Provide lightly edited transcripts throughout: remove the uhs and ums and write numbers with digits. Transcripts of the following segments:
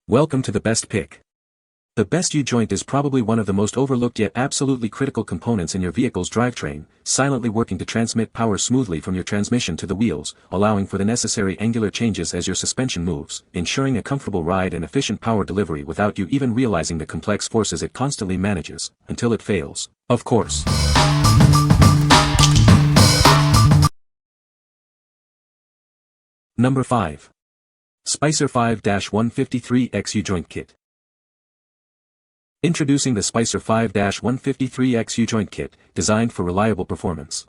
Welcome to the best pick. The best U-joint is probably one of the most overlooked yet absolutely critical components in your vehicle's drivetrain, silently working to transmit power smoothly from your transmission to the wheels, allowing for the necessary angular changes as your suspension moves, ensuring a comfortable ride and efficient power delivery without you even realizing the complex forces it constantly manages, until it fails, of course. Number 5. Spicer 5-153X U-joint kit. Introducing the Spicer 5-153X U-joint kit, designed for reliable performance.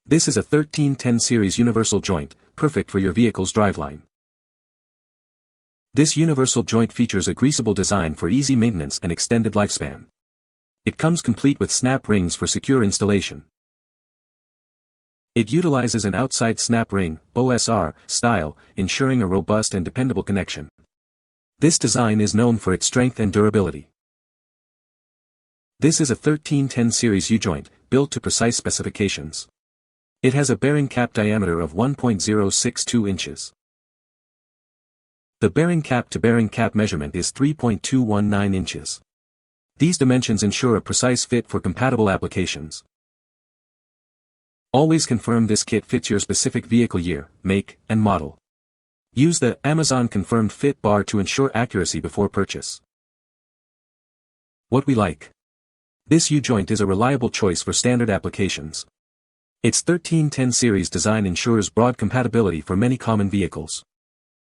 This is a 1310 series universal joint, perfect for your vehicle's driveline. This universal joint features a greaseable design for easy maintenance and extended lifespan. It comes complete with snap rings for secure installation. It utilizes an outside snap ring, OSR, style, ensuring a robust and dependable connection. This design is known for its strength and durability. This is a 1310 series U-joint, built to precise specifications. It has a bearing cap diameter of 1.062 inches. The bearing cap to bearing cap measurement is 3.219 inches. These dimensions ensure a precise fit for compatible applications. Always confirm this kit fits your specific vehicle year, make, and model. Use the Amazon Confirmed Fit bar to ensure accuracy before purchase. What we like. This U-joint is a reliable choice for standard applications. Its 1310 series design ensures broad compatibility for many common vehicles.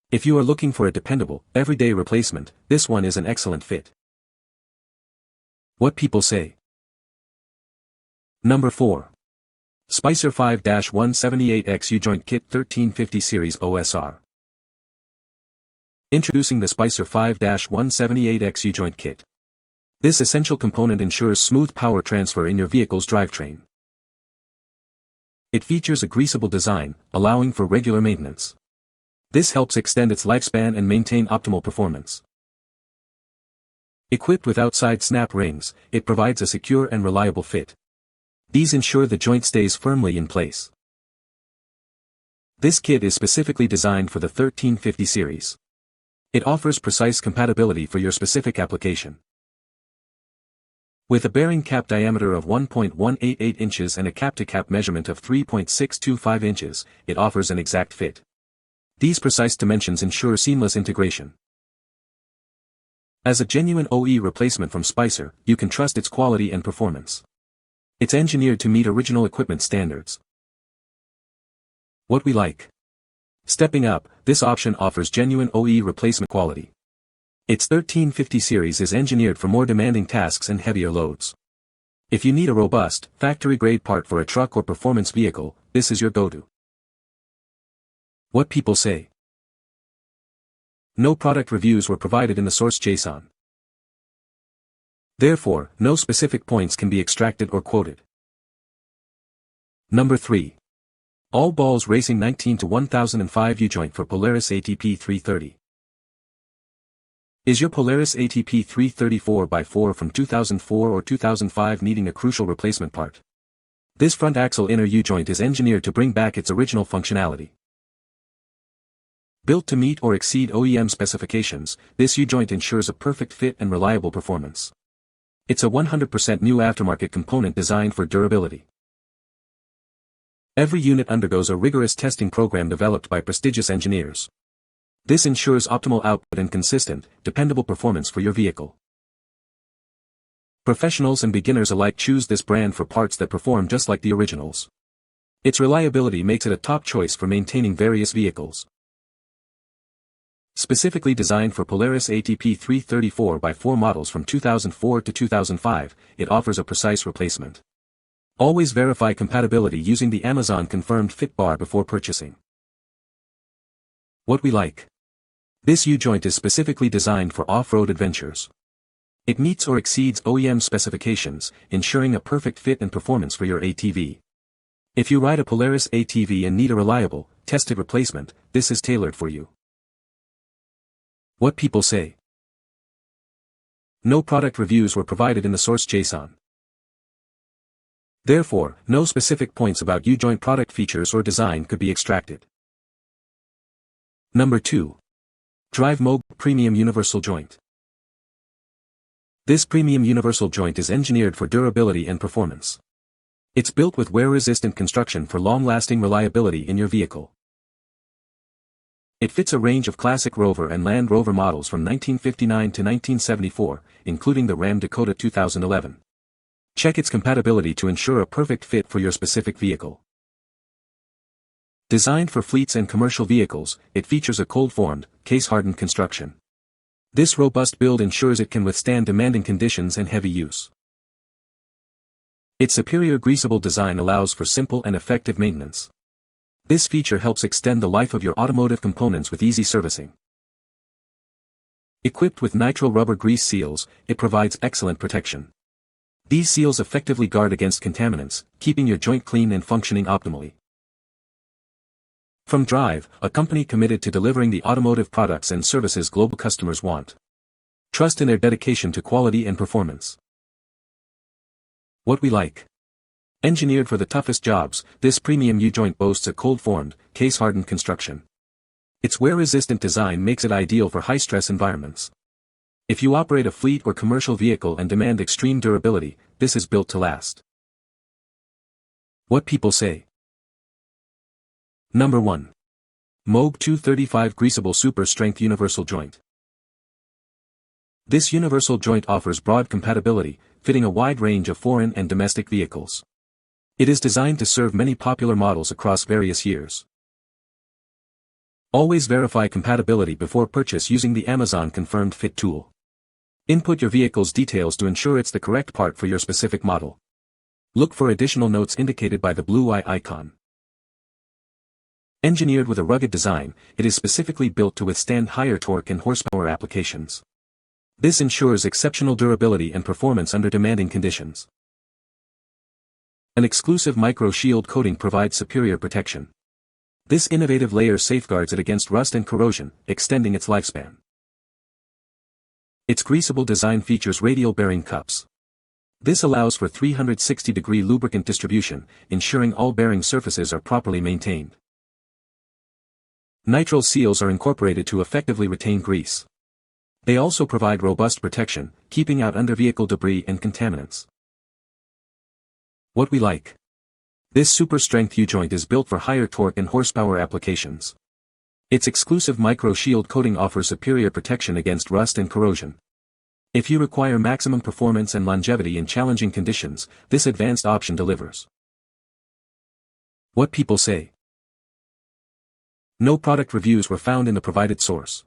If you are looking for a dependable, everyday replacement, this one is an excellent fit. What people say. Number 4. Spicer 5-178X U-joint kit 1350 series OSR. Introducing the Spicer 5-178X U-joint kit. This essential component ensures smooth power transfer in your vehicle's drivetrain. It features a greaseable design, allowing for regular maintenance. This helps extend its lifespan and maintain optimal performance. Equipped with outside snap rings, it provides a secure and reliable fit. These ensure the joint stays firmly in place. This kit is specifically designed for the 1350 series. It offers precise compatibility for your specific application. With a bearing cap diameter of 1.188 inches and a cap-to-cap measurement of 3.625 inches, it offers an exact fit. These precise dimensions ensure seamless integration. As a genuine OE replacement from Spicer, you can trust its quality and performance. It's engineered to meet original equipment standards. What we like. Stepping up, this option offers genuine OE replacement quality. Its 1350 series is engineered for more demanding tasks and heavier loads. If you need a robust, factory-grade part for a truck or performance vehicle, this is your go-to. What people say. No product reviews were provided in the source JSON. Therefore, no specific points can be extracted or quoted. Number 3. All Balls Racing 19-1005 U-joint for Polaris ATP 330. Is your Polaris ATP 330 4x4 from 2004 or 2005 needing a crucial replacement part? This front axle inner U-joint is engineered to bring back its original functionality. Built to meet or exceed OEM specifications, this U-joint ensures a perfect fit and reliable performance. It's a 100% new aftermarket component designed for durability. Every unit undergoes a rigorous testing program developed by prestigious engineers. This ensures optimal output and consistent, dependable performance for your vehicle. Professionals and beginners alike choose this brand for parts that perform just like the originals. Its reliability makes it a top choice for maintaining various vehicles. Specifically designed for Polaris ATP 330 4x4 models from 2004 to 2005, it offers a precise replacement. Always verify compatibility using the Amazon Confirmed Fit bar before purchasing. What we like. This U-joint is specifically designed for off-road adventures. It meets or exceeds OEM specifications, ensuring a perfect fit and performance for your ATV. If you ride a Polaris ATV and need a reliable, tested replacement, this is tailored for you. What people say. No product reviews were provided in the source JSON. Therefore, no specific points about U-joint product features or design could be extracted. Number 2. DRiV MOOG Premium Universal Joint. This premium universal joint is engineered for durability and performance. It's built with wear-resistant construction for long-lasting reliability in your vehicle. It fits a range of classic Rover and Land Rover models from 1959 to 1974, including the Ram Dakota 2011. Check its compatibility to ensure a perfect fit for your specific vehicle. Designed for fleets and commercial vehicles, it features a cold-formed, case-hardened construction. This robust build ensures it can withstand demanding conditions and heavy use. Its superior greaseable design allows for simple and effective maintenance. This feature helps extend the life of your automotive components with easy servicing. Equipped with nitrile rubber grease seals, it provides excellent protection. These seals effectively guard against contaminants, keeping your joint clean and functioning optimally. From DRiV, a company committed to delivering the automotive products and services global customers want. Trust in their dedication to quality and performance. What we like. Engineered for the toughest jobs, this premium U-joint boasts a cold-formed, case-hardened construction. Its wear-resistant design makes it ideal for high-stress environments. If you operate a fleet or commercial vehicle and demand extreme durability, this is built to last. What people say. Number 1. MOOG 235 Greaseable Super Strength Universal Joint. This universal joint offers broad compatibility, fitting a wide range of foreign and domestic vehicles. It is designed to serve many popular models across various years. Always verify compatibility before purchase using the Amazon Confirmed Fit tool. Input your vehicle's details to ensure it's the correct part for your specific model. Look for additional notes indicated by the blue eye icon. Engineered with a rugged design, it is specifically built to withstand higher torque and horsepower applications. This ensures exceptional durability and performance under demanding conditions. An exclusive micro-shield coating provides superior protection. This innovative layer safeguards it against rust and corrosion, extending its lifespan. Its greaseable design features radial bearing cups. This allows for 360-degree lubricant distribution, ensuring all bearing surfaces are properly maintained. Nitrile seals are incorporated to effectively retain grease. They also provide robust protection, keeping out under-vehicle debris and contaminants. What we like. This super-strength U-joint is built for higher torque and horsepower applications. Its exclusive micro-shield coating offers superior protection against rust and corrosion. If you require maximum performance and longevity in challenging conditions, this advanced option delivers. What people say. No product reviews were found in the provided source.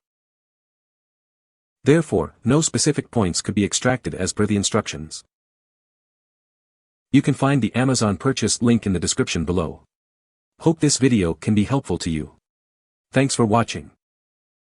Therefore, no specific points could be extracted as per the instructions. You can find the Amazon purchase link in the description below. Hope this video can be helpful to you. Thanks for watching.